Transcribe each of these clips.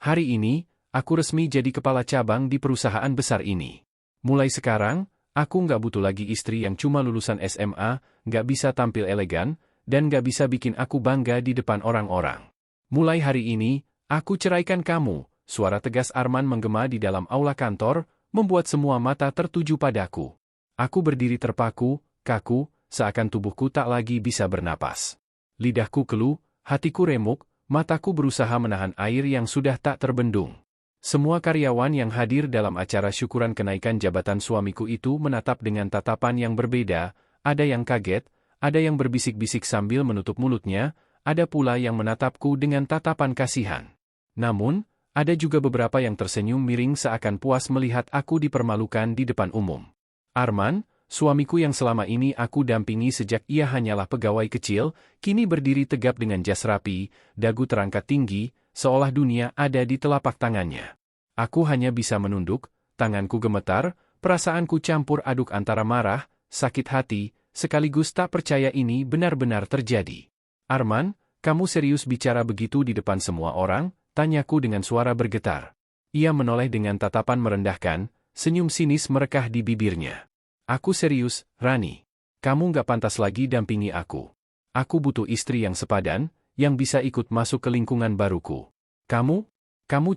Hari ini, aku resmi jadi kepala cabang di perusahaan besar ini. Mulai sekarang, aku nggak butuh lagi istri yang cuma lulusan SMA, nggak bisa tampil elegan, dan nggak bisa bikin aku bangga di depan orang-orang. Mulai hari ini, aku ceraikan kamu, suara tegas Arman menggema di dalam aula kantor, membuat semua mata tertuju padaku. Aku berdiri terpaku, kaku, seakan tubuhku tak lagi bisa bernapas. Lidahku keluh, hatiku remuk, mataku berusaha menahan air yang sudah tak terbendung. Semua karyawan yang hadir dalam acara syukuran kenaikan jabatan suamiku itu menatap dengan tatapan yang berbeda, ada yang kaget, ada yang berbisik-bisik sambil menutup mulutnya, ada pula yang menatapku dengan tatapan kasihan. Namun, ada juga beberapa yang tersenyum miring seakan puas melihat aku dipermalukan di depan umum. Arman, suamiku yang selama ini aku dampingi sejak ia hanyalah pegawai kecil, kini berdiri tegap dengan jas rapi, dagu terangkat tinggi, seolah dunia ada di telapak tangannya. Aku hanya bisa menunduk, tanganku gemetar, perasaanku campur aduk antara marah, sakit hati, sekaligus tak percaya ini benar-benar terjadi. Arman, kamu serius bicara begitu di depan semua orang? Tanyaku dengan suara bergetar. Ia menoleh dengan tatapan merendahkan, senyum sinis merekah di bibirnya. Aku serius, Rani. Kamu gak pantas lagi dampingi aku. Aku butuh istri yang sepadan, yang bisa ikut masuk ke lingkungan baruku. Kamu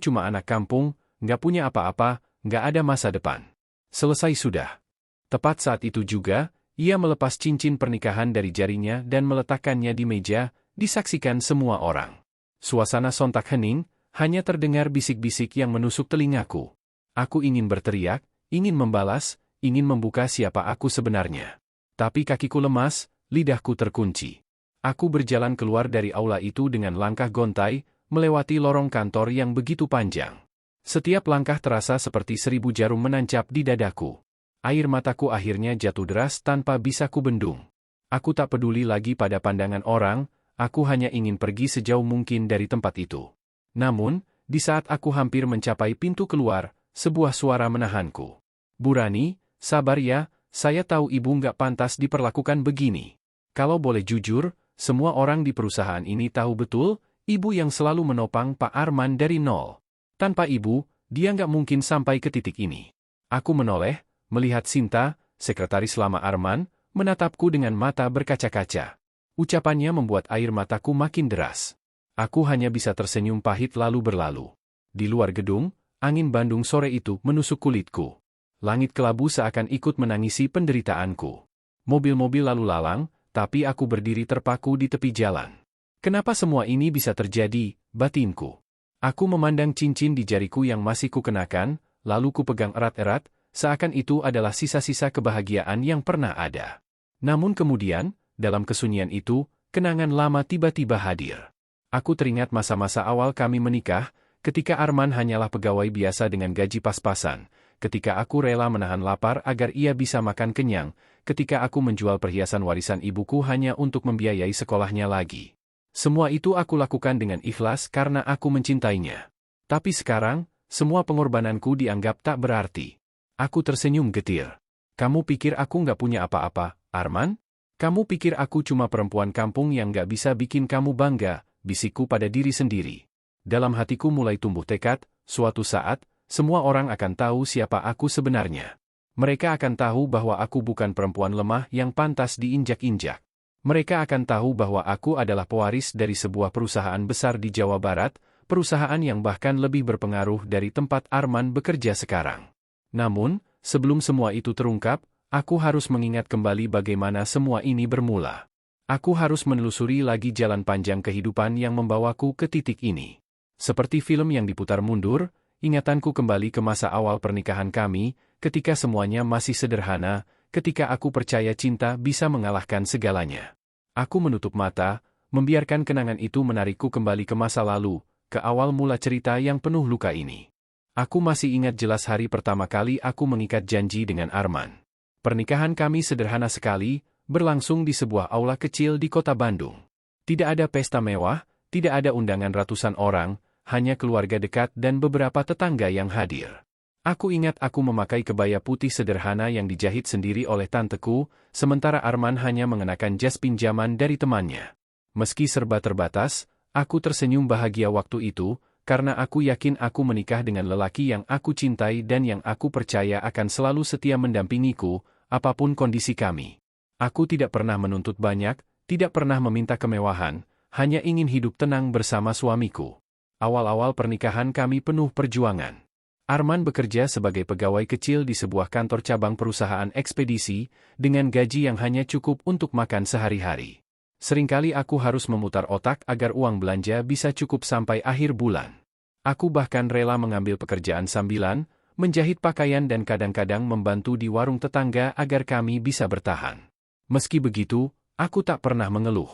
cuma anak kampung, gak punya apa-apa, gak ada masa depan. Selesai sudah. Tepat saat itu juga, ia melepas cincin pernikahan dari jarinya dan meletakkannya di meja, disaksikan semua orang. Suasana sontak hening, hanya terdengar bisik-bisik yang menusuk telingaku. Aku ingin berteriak, ingin membalas, ingin membuka siapa aku sebenarnya. Tapi kakiku lemas, lidahku terkunci. Aku berjalan keluar dari aula itu dengan langkah gontai, melewati lorong kantor yang begitu panjang. Setiap langkah terasa seperti 1000 jarum menancap di dadaku. Air mataku akhirnya jatuh deras tanpa bisa kubendung. Aku tak peduli lagi pada pandangan orang, aku hanya ingin pergi sejauh mungkin dari tempat itu. Namun, di saat aku hampir mencapai pintu keluar, sebuah suara menahanku. Bu Rani, sabar ya, saya tahu ibu nggak pantas diperlakukan begini. Kalau boleh jujur, semua orang di perusahaan ini tahu betul, ibu yang selalu menopang Pak Arman dari nol. Tanpa ibu, dia nggak mungkin sampai ke titik ini. Aku menoleh, melihat Sinta, sekretaris lama Arman, menatapku dengan mata berkaca-kaca. Ucapannya membuat air mataku makin deras. Aku hanya bisa tersenyum pahit lalu berlalu. Di luar gedung, angin Bandung sore itu menusuk kulitku. Langit kelabu seakan ikut menangisi penderitaanku. Mobil-mobil lalu lalang, tapi aku berdiri terpaku di tepi jalan. Kenapa semua ini bisa terjadi, batinku? Aku memandang cincin di jariku yang masih kukenakan, lalu kupegang erat-erat, seakan itu adalah sisa-sisa kebahagiaan yang pernah ada. Namun kemudian, dalam kesunyian itu, kenangan lama tiba-tiba hadir. Aku teringat masa-masa awal kami menikah, ketika Arman hanyalah pegawai biasa dengan gaji pas-pasan, ketika aku rela menahan lapar agar ia bisa makan kenyang, ketika aku menjual perhiasan warisan ibuku hanya untuk membiayai sekolahnya lagi. Semua itu aku lakukan dengan ikhlas karena aku mencintainya. Tapi sekarang, semua pengorbananku dianggap tak berarti. Aku tersenyum getir. Kamu pikir aku nggak punya apa-apa, Arman? Kamu pikir aku cuma perempuan kampung yang nggak bisa bikin kamu bangga, bisikku pada diri sendiri. Dalam hatiku mulai tumbuh tekad, suatu saat, semua orang akan tahu siapa aku sebenarnya. Mereka akan tahu bahwa aku bukan perempuan lemah yang pantas diinjak-injak. Mereka akan tahu bahwa aku adalah pewaris dari sebuah perusahaan besar di Jawa Barat, perusahaan yang bahkan lebih berpengaruh dari tempat Arman bekerja sekarang. Namun, sebelum semua itu terungkap, aku harus mengingat kembali bagaimana semua ini bermula. Aku harus menelusuri lagi jalan panjang kehidupan yang membawaku ke titik ini. Seperti film yang diputar mundur, ingatanku kembali ke masa awal pernikahan kami, ketika semuanya masih sederhana, ketika aku percaya cinta bisa mengalahkan segalanya. Aku menutup mata, membiarkan kenangan itu menarikku kembali ke masa lalu, ke awal mula cerita yang penuh luka ini. Aku masih ingat jelas hari pertama kali aku mengikat janji dengan Arman. Pernikahan kami sederhana sekali, berlangsung di sebuah aula kecil di kota Bandung. Tidak ada pesta mewah, tidak ada undangan ratusan orang, hanya keluarga dekat dan beberapa tetangga yang hadir. Aku ingat aku memakai kebaya putih sederhana yang dijahit sendiri oleh tanteku, sementara Arman hanya mengenakan jas pinjaman dari temannya. Meski serba terbatas, aku tersenyum bahagia waktu itu, karena aku yakin aku menikah dengan lelaki yang aku cintai dan yang aku percaya akan selalu setia mendampingiku, apapun kondisi kami. Aku tidak pernah menuntut banyak, tidak pernah meminta kemewahan, hanya ingin hidup tenang bersama suamiku. Awal-awal pernikahan kami penuh perjuangan. Arman bekerja sebagai pegawai kecil di sebuah kantor cabang perusahaan ekspedisi, dengan gaji yang hanya cukup untuk makan sehari-hari. Seringkali aku harus memutar otak agar uang belanja bisa cukup sampai akhir bulan. Aku bahkan rela mengambil pekerjaan sambilan, menjahit pakaian dan kadang-kadang membantu di warung tetangga agar kami bisa bertahan. Meski begitu, aku tak pernah mengeluh.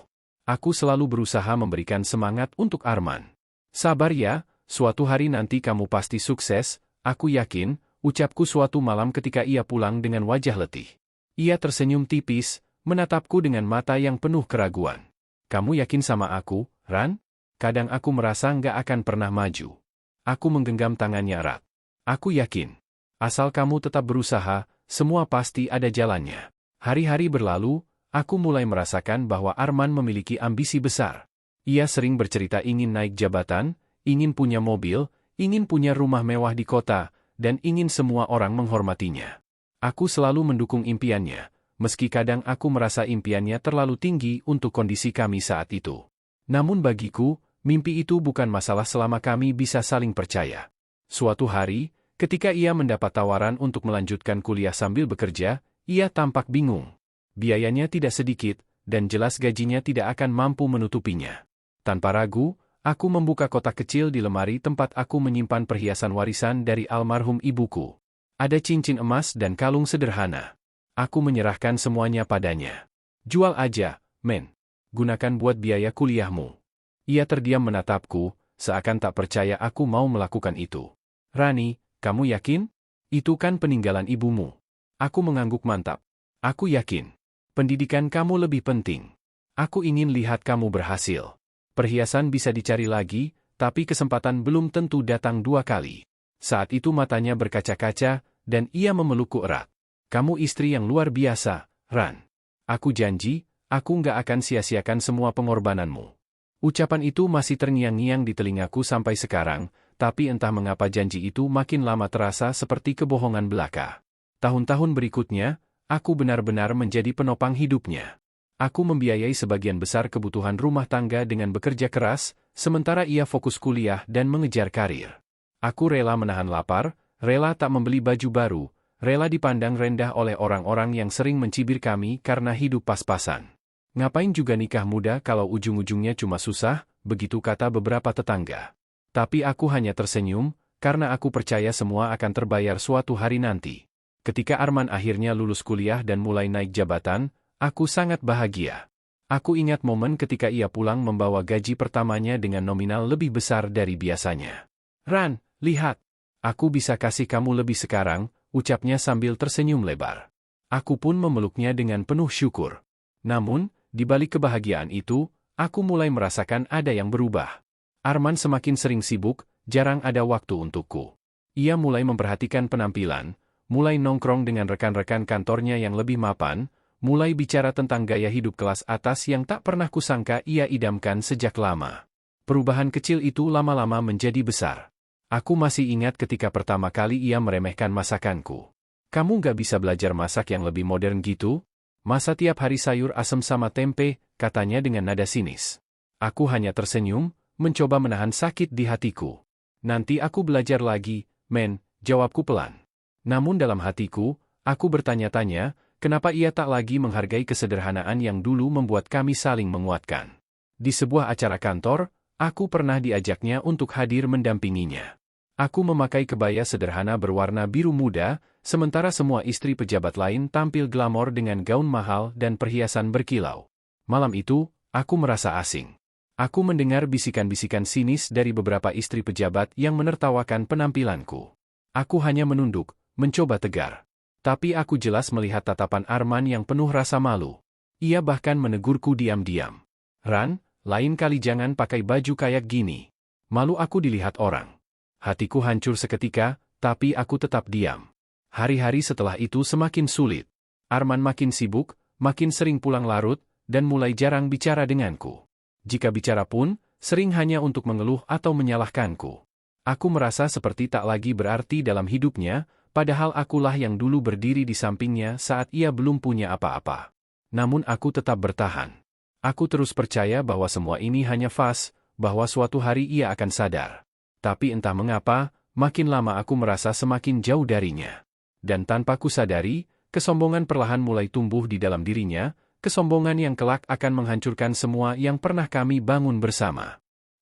Aku selalu berusaha memberikan semangat untuk Arman. Sabar ya, suatu hari nanti kamu pasti sukses, aku yakin, ucapku suatu malam ketika ia pulang dengan wajah letih. Ia tersenyum tipis, menatapku dengan mata yang penuh keraguan. Kamu yakin sama aku, Ran? Kadang aku merasa nggak akan pernah maju. Aku menggenggam tangannya erat. Aku yakin. Asal kamu tetap berusaha, semua pasti ada jalannya. Hari-hari berlalu, aku mulai merasakan bahwa Arman memiliki ambisi besar. Ia sering bercerita ingin naik jabatan, ingin punya mobil, ingin punya rumah mewah di kota, dan ingin semua orang menghormatinya. Aku selalu mendukung impiannya. Meski kadang aku merasa impiannya terlalu tinggi untuk kondisi kami saat itu. Namun bagiku, mimpi itu bukan masalah selama kami bisa saling percaya. Suatu hari, ketika ia mendapat tawaran untuk melanjutkan kuliah sambil bekerja, ia tampak bingung. Biayanya tidak sedikit, dan jelas gajinya tidak akan mampu menutupinya. Tanpa ragu, aku membuka kotak kecil di lemari tempat aku menyimpan perhiasan warisan dari almarhum ibuku. Ada cincin emas dan kalung sederhana. Aku menyerahkan semuanya padanya. Jual aja, men. Gunakan buat biaya kuliahmu. Ia terdiam menatapku, seakan tak percaya aku mau melakukan itu. Rani, kamu yakin? Itu kan peninggalan ibumu. Aku mengangguk mantap. Aku yakin. Pendidikan kamu lebih penting. Aku ingin lihat kamu berhasil. Perhiasan bisa dicari lagi, tapi kesempatan belum tentu datang dua kali. Saat itu matanya berkaca-kaca, dan ia memelukku erat. Kamu istri yang luar biasa, Ran. Aku janji, aku nggak akan sia-siakan semua pengorbananmu. Ucapan itu masih terngiang-ngiang di telingaku sampai sekarang, tapi entah mengapa janji itu makin lama terasa seperti kebohongan belaka. Tahun-tahun berikutnya, aku benar-benar menjadi penopang hidupnya. Aku membiayai sebagian besar kebutuhan rumah tangga dengan bekerja keras, sementara ia fokus kuliah dan mengejar karir. Aku rela menahan lapar, rela tak membeli baju baru, rela dipandang rendah oleh orang-orang yang sering mencibir kami karena hidup pas-pasan. Ngapain juga nikah muda kalau ujung-ujungnya cuma susah, begitu kata beberapa tetangga. Tapi aku hanya tersenyum, karena aku percaya semua akan terbayar suatu hari nanti. Ketika Arman akhirnya lulus kuliah dan mulai naik jabatan, aku sangat bahagia. Aku ingat momen ketika ia pulang membawa gaji pertamanya dengan nominal lebih besar dari biasanya. Ran, lihat. Aku bisa kasih kamu lebih sekarang, ucapnya sambil tersenyum lebar. Aku pun memeluknya dengan penuh syukur. Namun, di balik kebahagiaan itu, aku mulai merasakan ada yang berubah. Arman semakin sering sibuk, jarang ada waktu untukku. Ia mulai memperhatikan penampilan, mulai nongkrong dengan rekan-rekan kantornya yang lebih mapan, mulai bicara tentang gaya hidup kelas atas yang tak pernah kusangka ia idamkan sejak lama. Perubahan kecil itu lama-lama menjadi besar. Aku masih ingat ketika pertama kali ia meremehkan masakanku. Kamu gak bisa belajar masak yang lebih modern gitu? Masa tiap hari sayur asem sama tempe, katanya dengan nada sinis. Aku hanya tersenyum, mencoba menahan sakit di hatiku. Nanti aku belajar lagi, men, jawabku pelan. Namun dalam hatiku, aku bertanya-tanya, kenapa ia tak lagi menghargai kesederhanaan yang dulu membuat kami saling menguatkan. Di sebuah acara kantor, aku pernah diajaknya untuk hadir mendampinginya. Aku memakai kebaya sederhana berwarna biru muda, sementara semua istri pejabat lain tampil glamor dengan gaun mahal dan perhiasan berkilau. Malam itu, aku merasa asing. Aku mendengar bisikan-bisikan sinis dari beberapa istri pejabat yang menertawakan penampilanku. Aku hanya menunduk, mencoba tegar. Tapi aku jelas melihat tatapan Arman yang penuh rasa malu. Ia bahkan menegurku diam-diam. Ran, lain kali jangan pakai baju kayak gini. Malu aku dilihat orang. Hatiku hancur seketika, tapi aku tetap diam. Hari-hari setelah itu semakin sulit. Arman makin sibuk, makin sering pulang larut, dan mulai jarang bicara denganku. Jika bicara pun, sering hanya untuk mengeluh atau menyalahkanku. Aku merasa seperti tak lagi berarti dalam hidupnya, padahal akulah yang dulu berdiri di sampingnya saat ia belum punya apa-apa. Namun aku tetap bertahan. Aku terus percaya bahwa semua ini hanya fase, bahwa suatu hari ia akan sadar. Tapi entah mengapa, makin lama aku merasa semakin jauh darinya. Dan tanpa kusadari, kesombongan perlahan mulai tumbuh di dalam dirinya, kesombongan yang kelak akan menghancurkan semua yang pernah kami bangun bersama.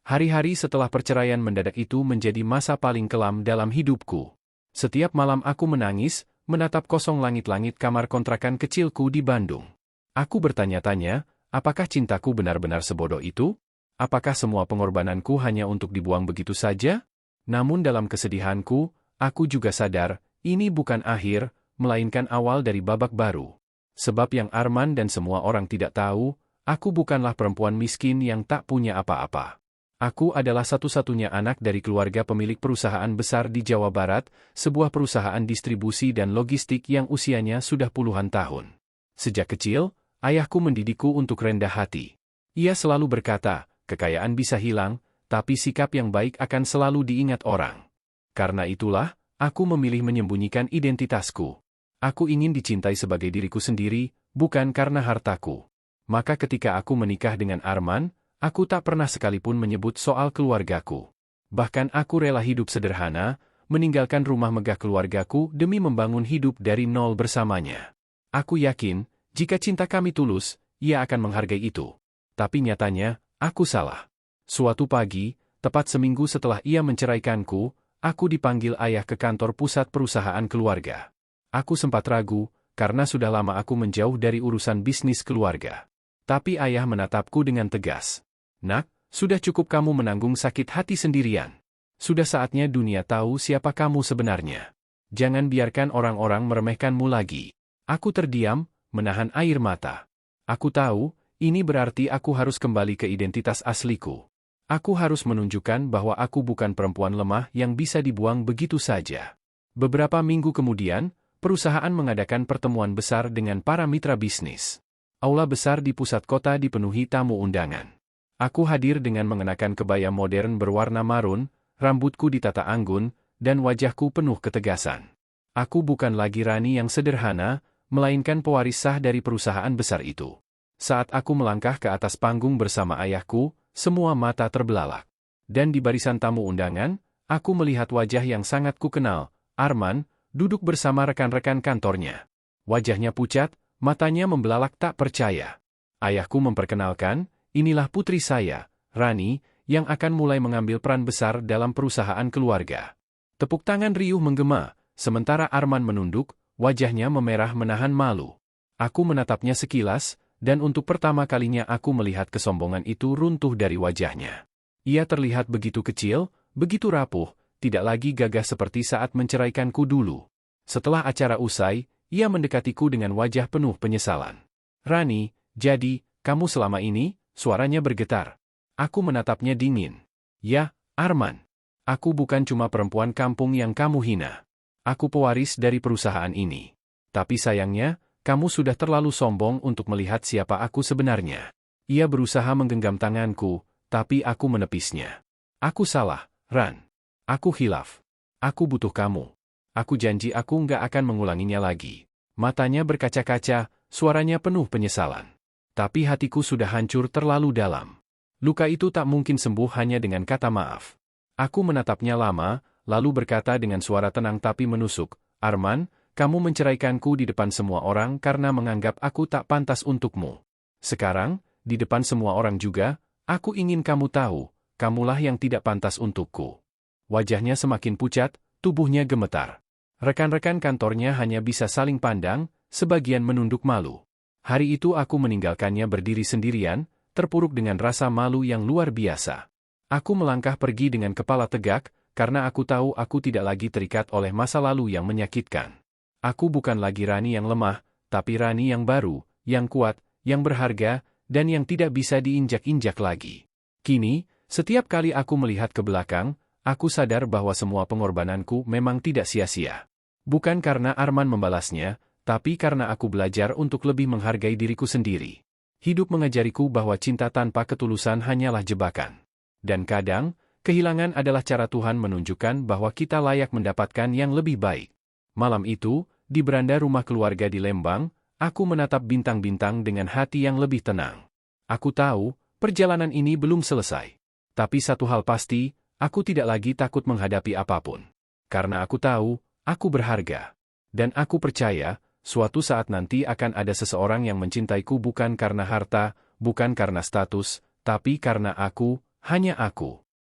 Hari-hari setelah perceraian mendadak itu menjadi masa paling kelam dalam hidupku. Setiap malam aku menangis, menatap kosong langit-langit kamar kontrakan kecilku di Bandung. Aku bertanya-tanya, apakah cintaku benar-benar sebodoh itu? Apakah semua pengorbananku hanya untuk dibuang begitu saja? Namun dalam kesedihanku, aku juga sadar, ini bukan akhir, melainkan awal dari babak baru. Sebab yang Arman dan semua orang tidak tahu, aku bukanlah perempuan miskin yang tak punya apa-apa. Aku adalah satu-satunya anak dari keluarga pemilik perusahaan besar di Jawa Barat, sebuah perusahaan distribusi dan logistik yang usianya sudah puluhan tahun. Sejak kecil, ayahku mendidikku untuk rendah hati. Ia selalu berkata, kekayaan bisa hilang, tapi sikap yang baik akan selalu diingat orang. Karena itulah, aku memilih menyembunyikan identitasku. Aku ingin dicintai sebagai diriku sendiri, bukan karena hartaku. Maka ketika aku menikah dengan Arman, aku tak pernah sekalipun menyebut soal keluargaku. Bahkan aku rela hidup sederhana, meninggalkan rumah megah keluargaku demi membangun hidup dari nol bersamanya. Aku yakin, jika cinta kami tulus, ia akan menghargai itu. Tapi nyatanya, aku salah. Suatu pagi, tepat seminggu setelah ia menceraikanku, aku dipanggil ayah ke kantor pusat perusahaan keluarga. Aku sempat ragu, karena sudah lama aku menjauh dari urusan bisnis keluarga. Tapi ayah menatapku dengan tegas. Nak, sudah cukup kamu menanggung sakit hati sendirian. Sudah saatnya dunia tahu siapa kamu sebenarnya. Jangan biarkan orang-orang meremehkanmu lagi. Aku terdiam, menahan air mata. Aku tahu, ini berarti aku harus kembali ke identitas asliku. Aku harus menunjukkan bahwa aku bukan perempuan lemah yang bisa dibuang begitu saja. Beberapa minggu kemudian, perusahaan mengadakan pertemuan besar dengan para mitra bisnis. Aula besar di pusat kota dipenuhi tamu undangan. Aku hadir dengan mengenakan kebaya modern berwarna marun, rambutku ditata anggun, dan wajahku penuh ketegasan. Aku bukan lagi Rani yang sederhana, melainkan pewaris sah dari perusahaan besar itu. Saat aku melangkah ke atas panggung bersama ayahku, semua mata terbelalak. Dan di barisan tamu undangan, aku melihat wajah yang sangat kukenal, Arman, duduk bersama rekan-rekan kantornya. Wajahnya pucat, matanya membelalak tak percaya. Ayahku memperkenalkan, inilah putri saya, Rani, yang akan mulai mengambil peran besar dalam perusahaan keluarga. Tepuk tangan riuh menggema, sementara Arman menunduk, wajahnya memerah menahan malu. Aku menatapnya sekilas, dan untuk pertama kalinya aku melihat kesombongan itu runtuh dari wajahnya. Ia terlihat begitu kecil, begitu rapuh, tidak lagi gagah seperti saat menceraikanku dulu. Setelah acara usai, ia mendekatiku dengan wajah penuh penyesalan. Rani, jadi, kamu selama ini? Suaranya bergetar. Aku menatapnya dingin. Ya, Arman. Aku bukan cuma perempuan kampung yang kamu hina. Aku pewaris dari perusahaan ini. Tapi sayangnya, kamu sudah terlalu sombong untuk melihat siapa aku sebenarnya. Ia berusaha menggenggam tanganku, tapi aku menepisnya. Aku salah, Ran. Aku khilaf. Aku butuh kamu. Aku janji aku nggak akan mengulanginya lagi. Matanya berkaca-kaca, suaranya penuh penyesalan. Tapi hatiku sudah hancur terlalu dalam. Luka itu tak mungkin sembuh hanya dengan kata maaf. Aku menatapnya lama, lalu berkata dengan suara tenang tapi menusuk, Arman, kamu menceraikanku di depan semua orang karena menganggap aku tak pantas untukmu. Sekarang, di depan semua orang juga, aku ingin kamu tahu, kamulah yang tidak pantas untukku. Wajahnya semakin pucat, tubuhnya gemetar. Rekan-rekan kantornya hanya bisa saling pandang, sebagian menunduk malu. Hari itu aku meninggalkannya berdiri sendirian, terpuruk dengan rasa malu yang luar biasa. Aku melangkah pergi dengan kepala tegak, karena aku tahu aku tidak lagi terikat oleh masa lalu yang menyakitkan. Aku bukan lagi Rani yang lemah, tapi Rani yang baru, yang kuat, yang berharga, dan yang tidak bisa diinjak-injak lagi. Kini, setiap kali aku melihat ke belakang, aku sadar bahwa semua pengorbananku memang tidak sia-sia. Bukan karena Arman membalasnya, tapi karena aku belajar untuk lebih menghargai diriku sendiri. Hidup mengajariku bahwa cinta tanpa ketulusan hanyalah jebakan. Dan kadang, kehilangan adalah cara Tuhan menunjukkan bahwa kita layak mendapatkan yang lebih baik. Malam itu, di beranda rumah keluarga di Lembang, aku menatap bintang-bintang dengan hati yang lebih tenang. Aku tahu, perjalanan ini belum selesai. Tapi satu hal pasti, aku tidak lagi takut menghadapi apapun. Karena aku tahu, aku berharga. Dan aku percaya, suatu saat nanti akan ada seseorang yang mencintaiku bukan karena harta, bukan karena status, tapi karena aku, hanya aku.